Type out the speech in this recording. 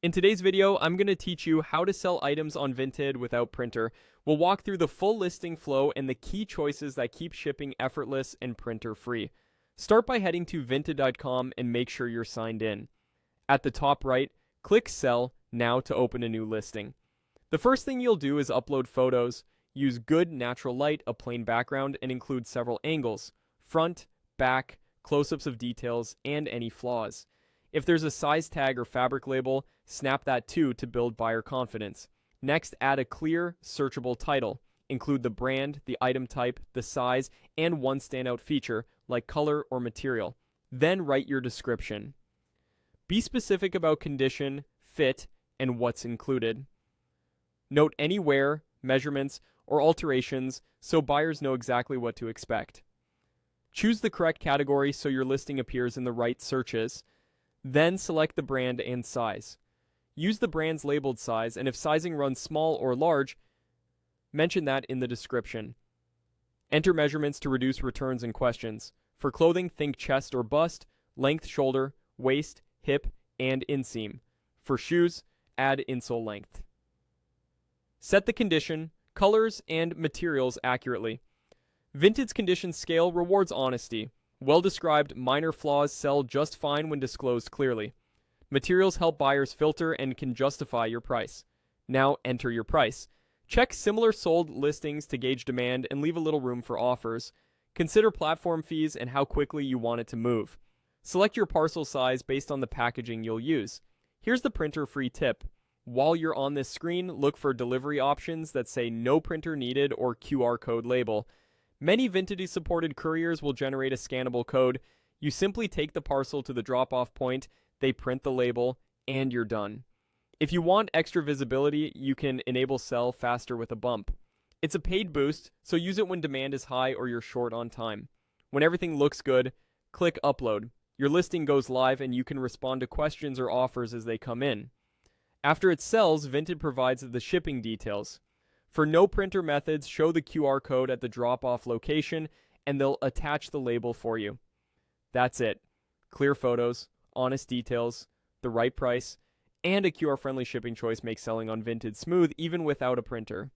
In today's video, I'm going to teach you how to sell items on Vinted without printer. We'll walk through the full listing flow and the key choices that keep shipping effortless and printer free. Start by heading to vinted.com and make sure you're signed in. At the top right, click Sell Now to open a new listing. The first thing you'll do is upload photos. Use good natural light, a plain background, and include several angles: front, back, close-ups of details, and any flaws. If there's a size tag or fabric label, snap that too to build buyer confidence. Next, add a clear, searchable title. Include the brand, the item type, the size, and one standout feature, like color or material. Then write your description. Be specific about condition, fit, and what's included. Note any wear, measurements, or alterations so buyers know exactly what to expect. Choose the correct category so your listing appears in the right searches. Then select the brand and size. Use the brand's labeled size, and if sizing runs small or large, mention that in the description. Enter measurements to reduce returns and questions. For clothing, think chest or bust, length shoulder, waist, hip, and inseam. For shoes, add insole length. Set the condition, colors, and materials accurately. Vinted's condition scale rewards honesty. Well-described minor flaws sell just fine when disclosed clearly. Materials help buyers filter and can justify your price. Now enter your price. Check similar sold listings to gauge demand and leave a little room for offers. Consider platform fees and how quickly you want it to move. Select your parcel size based on the packaging you'll use. Here's the printer-free tip. While you're on this screen, look for delivery options that say no printer needed or QR code label. Many Vinted-supported couriers will generate a scannable code. You simply take the parcel to the drop-off point, they print the label, and you're done. If you want extra visibility, you can enable sell faster with a bump. It's a paid boost, so use it when demand is high or you're short on time. When everything looks good, click Upload. Your listing goes live and you can respond to questions or offers as they come in. After it sells, Vinted provides the shipping details. For no printer methods, show the QR code at the drop-off location and they'll attach the label for you. That's it. Clear photos, honest details, the right price, and a QR-friendly shipping choice makes selling on Vinted smooth even without a printer.